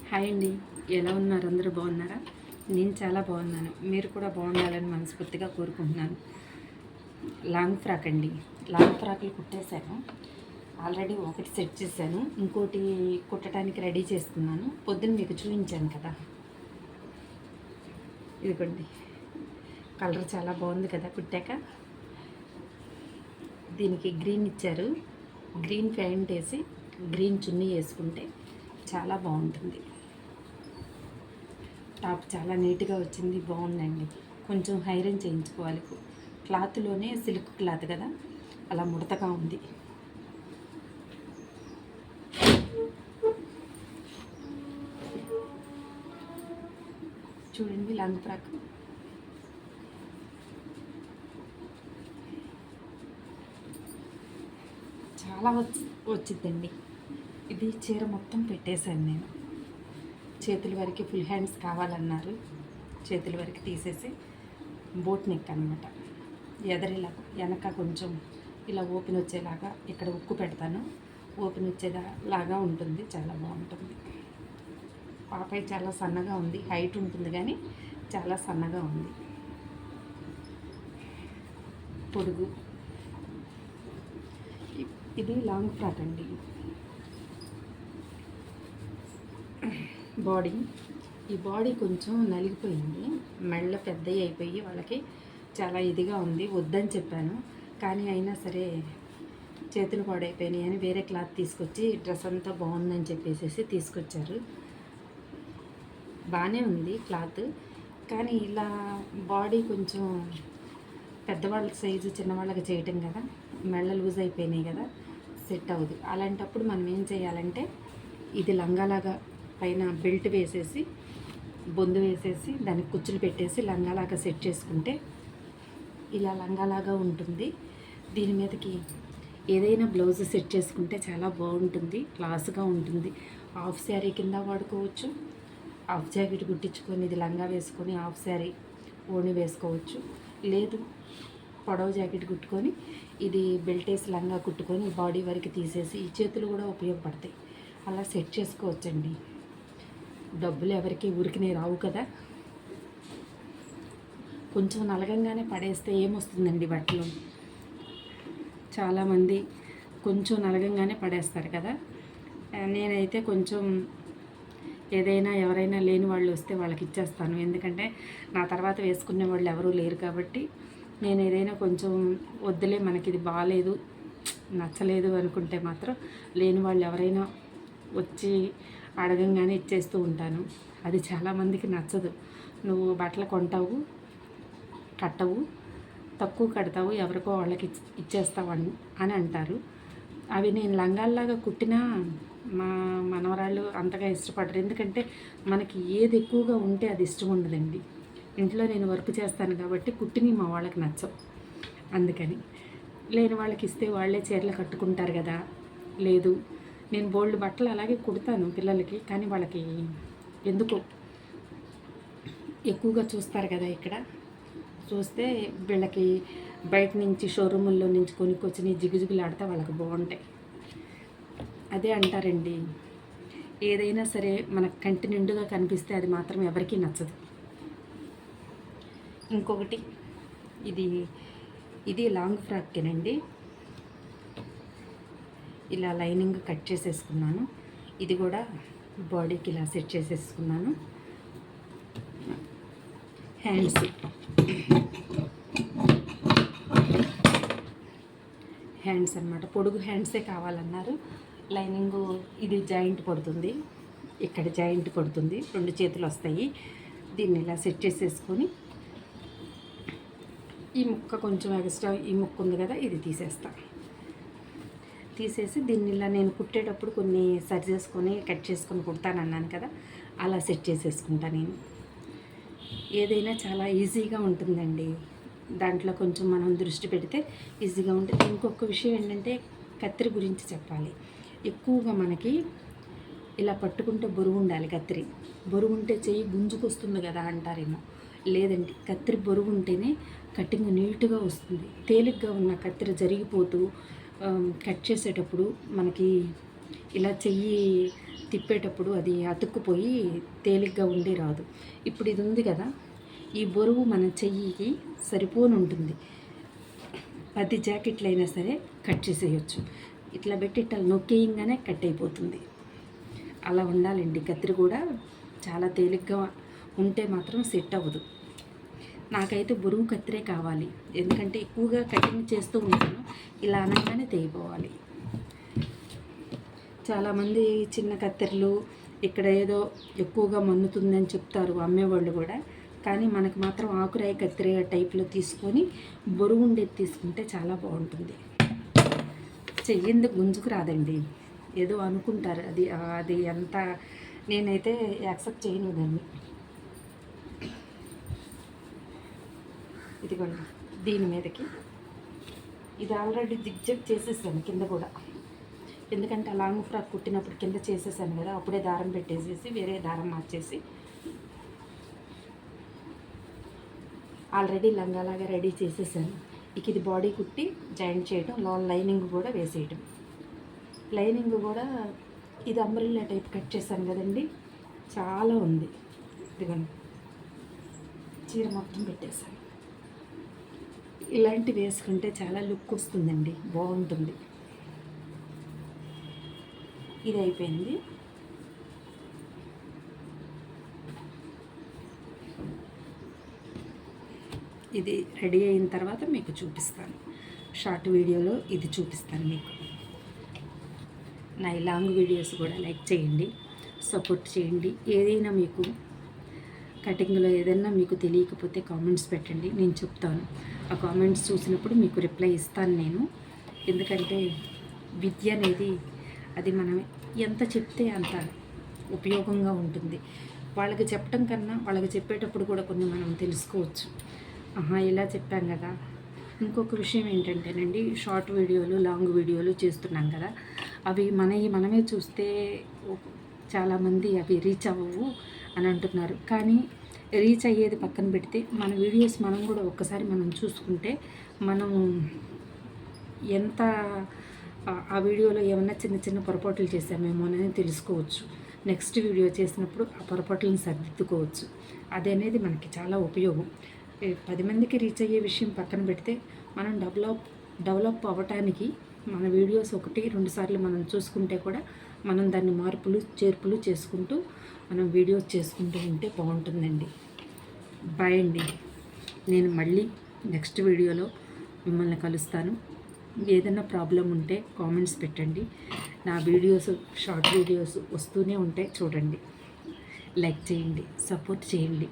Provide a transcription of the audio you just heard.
Hi అండి, ఎలా ఉన్నారు? అందరూ బాగున్నారా? నేను చాలా బాగున్నాను. మీరు కూడా బాగుండాలని మనస్ఫూర్తిగా కోరుకుంటున్నాను. లాంగ్ ఫ్రాక్ అండి. లాంగ్ ఫ్రాక్లు కుట్టేశాను. ఆల్రెడీ ఒకటి సెట్ చేశాను, ఇంకోటి కుట్టడానికి రెడీ చేస్తున్నాను. పొద్దున్న మీకు చూపించాను కదా, ఇదిగోండి. కలర్ చాలా బాగుంది కదా కుట్టాక. దీనికి గ్రీన్ ఇచ్చారు. గ్రీన్ ప్యాంట్ వేసి గ్రీన్ చున్నీ వేసుకుంటే చాలా బాగుంటుంది. టాప్ చాలా నీట్గా వచ్చింది, బాగుందండి. కొంచెం ఐరన్ చేయించుకోవాలి. క్లాత్లోనే సిల్క్ క్లాత్ కదా, అలా ముడతగా ఉంది. చూడండి లాంగ్ ఫ్రాక్. చాలా వచ్చిందండి. ఇది చీర మొత్తం పెట్టేశాను నేను. చేతుల వరకు ఫుల్ హ్యాండ్స్ కావాలన్నారు. చేతుల వరకు తీసేసి బోట్ నెక్ అనమాట. ఎదరిలా వెనక కొంచెం ఇలా ఓపెన్ వచ్చేలాగా ఇక్కడ ఉక్కు పెడతాను. ఓపెన్ వచ్చేలాగా ఉంటుంది, చాలా బాగుంటుంది. పాపయ్య చాలా సన్నగా ఉంది, హైట్ ఉంటుంది కానీ చాలా సన్నగా ఉంది. పొడుగు. ఇది లాంగ్ ఫ్రాక్ అండి. బాడీ, ఈ బాడీ కొంచెం నలిగిపోయింది, మెళ్ళ పెద్దవి అయిపోయి వాళ్ళకి చాలా ఇదిగా ఉంది. వద్దని చెప్పాను కానీ అయినా సరే చేతులు పాడైపోయినాయి అని వేరే క్లాత్ తీసుకొచ్చి డ్రెస్ అంతా బాగుందని చెప్పేసి తీసుకొచ్చారు. బాగానే ఉంది క్లాత్, కానీ ఇలా బాడీ కొంచెం పెద్దవాళ్ళ సైజు చిన్నవాళ్ళకి చేయటం కదా, మెళ్ళ లూజ్ అయిపోయినాయి కదా, సెట్ అవ్వదు. అలాంటప్పుడు మనం ఏం చేయాలంటే ఇది లంగాలాగా పైన బెల్ట్ వేసేసి బొందు వేసేసి దానికి కుచ్చులు పెట్టేసి లంగాలాగా సెట్ చేసుకుంటే ఇలా లంగాలాగా ఉంటుంది. దీని మీదకి ఏదైనా బ్లౌజ్ సెట్ చేసుకుంటే చాలా బాగుంటుంది, క్లాస్గా ఉంటుంది. హాఫ్ శారీ కింద వాడుకోవచ్చు. హాఫ్ జాకెట్ కుట్టించుకొని ఇది లంగా వేసుకొని హాఫ్ శారీ ఓణి వేసుకోవచ్చు. లేదు పొడవు జాకెట్ కుట్టుకొని ఇది బెల్ట్ వేసి లంగా కుట్టుకొని బాడీ వరకు తీసేసి ఈ చేతులు కూడా ఉపయోగపడతాయి. అలా సెట్ చేసుకోవచ్చండి. డబ్బులు ఎవరికి ఊరికినే రావు కదా. కొంచెం నలగంగానే పడేస్తే ఏమొస్తుందండి బట్టలు. చాలామంది కొంచెం నలగంగానే పడేస్తారు కదా. నేనైతే కొంచెం ఏదైనా ఎవరైనా లేని వాళ్ళు వస్తే వాళ్ళకి ఇచ్చేస్తాను. ఎందుకంటే నా తర్వాత వేసుకునే వాళ్ళు ఎవరూ లేరు కాబట్టి నేను ఏదైనా కొంచెం వద్దులే మనకి ఇది బాగాలేదు నచ్చలేదు అనుకుంటే మాత్రం లేని వాళ్ళు ఎవరైనా వచ్చి అడగంగానే ఇచ్చేస్తూ ఉంటాను. అది చాలామందికి నచ్చదు. నువ్వు బట్టలు కొంటావు, కట్టవు, తక్కువ కడతావు, ఎవరికో వాళ్ళకి ఇచ్చేస్తావు అని అంటారు. అవి నేను లంగాల్లాగా కుట్టినా మా మనవరాళ్ళు అంతగా ఇష్టపడరు. ఎందుకంటే మనకి ఏది ఎక్కువగా ఉంటే అది ఇష్టం ఉండదండి. ఇంట్లో నేను వర్క్ చేస్తాను కాబట్టి కుట్టిని మా వాళ్ళకి నచ్చవు. అందుకని లేని వాళ్ళకి ఇస్తే వాళ్ళే చీరలు కట్టుకుంటారు కదా. లేదు, నేను బోల్డ్ బట్టలు అలాగే కుడతాను పిల్లలకి, కానీ వాళ్ళకి ఎందుకో ఎక్కువగా చూస్తారు కదా. ఇక్కడ చూస్తే వీళ్ళకి బయట నుంచి షోరూముల్లో నుంచి కొనుక్కొచ్చి జిగుజిగులాడితే వాళ్ళకి బాగుంటాయి. అదే అంటారండి, ఏదైనా సరే మనకు కంటి నిండుగా కనిపిస్తే అది మాత్రం ఎవరికీ నచ్చదు. ఇంకొకటి ఇది లాంగ్ ఫ్రాక్కేనండి. ఇలా లైనింగ్ కట్ చేసేసుకున్నాను. ఇది కూడా బాడీకి ఇలా సెట్ చేసేసుకున్నాను. హ్యాండ్స్ అన్నమాట. పొడుగు హ్యాండ్సే కావాలన్నారు. లైనింగు ఇది జాయింట్ పడుతుంది, ఇక్కడ జాయింట్ పడుతుంది, 2 చేతులు వస్తాయి. దీన్ని ఇలా సెట్ చేసేసుకొని ఈ ముక్క కొంచెం ఎక్స్ట్రా ఈ ముక్క ఉంది కదా, ఇది తీసేసి దీన్ని ఇలా నేను కుట్టేటప్పుడు కొన్ని సరి చేసుకొని కట్ చేసుకొని కుడతానన్నాను కదా, అలా సెట్ చేసేసుకుంటా నేను. ఏదైనా చాలా ఈజీగా ఉంటుందండి. దాంట్లో కొంచెం మనం దృష్టి పెడితే ఈజీగా ఉంటుంది. ఇంకొక విషయం ఏంటంటే కత్తిరి గురించి చెప్పాలి. ఎక్కువగా మనకి ఇలా పట్టుకుంటే బరువు ఉండాలి. కత్తిరి బరువు ఉంటే చెయ్యి గుంజుకొస్తుంది కదా అంటారేమో. లేదండి, కత్తిరి బరువు ఉంటేనే కటింగ్ నీట్గా వస్తుంది. తేలిగ్గా ఉన్న కత్తిరి జరిగిపోతూ కట్ చేసేటప్పుడు మనకి ఇలా చెయ్యి తిప్పేటప్పుడు అది అతుక్కుపోయి తేలిగ్గా ఉండి రాదు. ఇప్పుడు ఇది ఉంది కదా, ఈ బరువు మన చెయ్యికి సరిపోని ఉంటుంది. 10 జాకెట్లు అయినా సరే కట్ చేసేయచ్చు. ఇట్లా పెట్టి ఇట్లా నొక్కేయంగానే కట్ అయిపోతుంది. అలా ఉండాలండి. కత్తిరి కూడా చాలా తేలిగ్గా ఉంటే మాత్రం సెట్ అవ్వదు. నాకైతే బరువు కత్తిరే కావాలి, ఎందుకంటే ఎక్కువగా కటింగ్ చేస్తూ ఉంటాను. ఇలా అనగానే తెగిపోవాలి. చాలామంది చిన్న కత్తెరలు ఇక్కడ ఏదో ఎక్కువగా మన్నుతుందని చెప్తారు అమ్మేవాళ్ళు కూడా. కానీ మనకు మాత్రం ఆకురాయి కత్తెర టైప్లో తీసుకొని బరువు ఉండేది తీసుకుంటే చాలా బాగుంటుంది. చెయ్యింది గుంజుకు రాదండి, ఏదో అనుకుంటారు. అది అంత నేనైతే యాక్సెప్ట్ చేయను దాన్ని. ఇదిగోండి, దీని మీదకి ఇది ఆల్రెడీ జిగ్జాగ్ చేసేసాను కింద కూడా. ఎందుకంటే ఆ లాంగ్ ఫ్రాక్ కుట్టినప్పుడు కింద చేసేసాను కదా, అప్పుడే దారం పెట్టేసేసి వేరే దారం మార్చేసి ఆల్రెడీ లంగాలాగా రెడీ చేసేసాను. ఇక ఇది బాడీ కుట్టి జాయింట్ చేయడం, లైనింగ్ కూడా వేసేయడం. లైనింగ్ కూడా ఇది అంబ్రెల్లా టైప్ కట్ చేశాను కదండి, చాలా ఉంది. ఇదిగోండి, చీర మొత్తం పెట్టేశాను. ఇలాంటివి వేసుకుంటే చాలా లుక్ వస్తుందండి, బాగుంటుంది. ఇది అయిపోయింది. ఇది రెడీ అయిన తర్వాత మీకు చూపిస్తాను. షార్ట్ వీడియోలో ఇది చూపిస్తాను మీకు. నా లాంగ్ వీడియోస్ కూడా లైక్ చేయండి, సపోర్ట్ చేయండి. ఏదైనా మీకు కటింగ్లో ఏదైనా మీకు తెలియకపోతే కామెంట్స్ పెట్టండి, నేను చెప్తాను. ఆ కామెంట్స్ చూసినప్పుడు మీకు రిప్లై ఇస్తాను నేను. ఎందుకంటే విద్య అనేది అది మనం ఎంత చెప్తే అంత ఉపయోగంగా ఉంటుంది. వాళ్ళకి చెప్పడం కన్నా వాళ్ళకి చెప్పేటప్పుడు కూడా కొన్ని మనం తెలుసుకోవచ్చు. ఇలా చెప్పాం కదా. ఇంకొక విషయం ఏంటంటేనండి, షార్ట్ వీడియోలు లాంగ్ వీడియోలు చేస్తున్నాం కదా, అవి మనమే చూస్తే చాలామంది అవి రీచ్ అవ్వవు అని అంటున్నారు. కానీ రీచ్ అయ్యేది పక్కన పెడితే మన వీడియోస్ మనం కూడా ఒక్కసారి మనం చూసుకుంటే మనం ఎంత ఆ వీడియోలో ఏమన్నా చిన్న చిన్న పొరపాట్లు చేసామేమో అని తెలుసుకోవచ్చు. నెక్స్ట్ వీడియో చేసినప్పుడు ఆ పొరపాట్లను సర్దిద్దుకోవచ్చు. అది అనేది మనకి చాలా ఉపయోగం. 10 మందికి రీచ్ అయ్యే విషయం పక్కన పెడితే మనం డెవలప్ అవ్వటానికి మన వీడియోస్ 1-2 సార్లు మనం చూసుకుంటే కూడా మనం దాన్ని మార్పులు చేర్పులు చేసుకుంటూ మనం వీడియోస్ చేసుకుంటూ ఉంటే బాగుంటుందండి. బాయ్ అండి. నేను మళ్ళీ నెక్స్ట్ వీడియోలో మిమ్మల్ని కలుస్తాను. ఏదైనా ప్రాబ్లం ఉంటే కామెంట్స్ పెట్టండి. నా వీడియోస్ షార్ట్ వీడియోస్ వస్తూనే ఉంటాయి, చూడండి, లైక్ చేయండి, సపోర్ట్ చేయండి.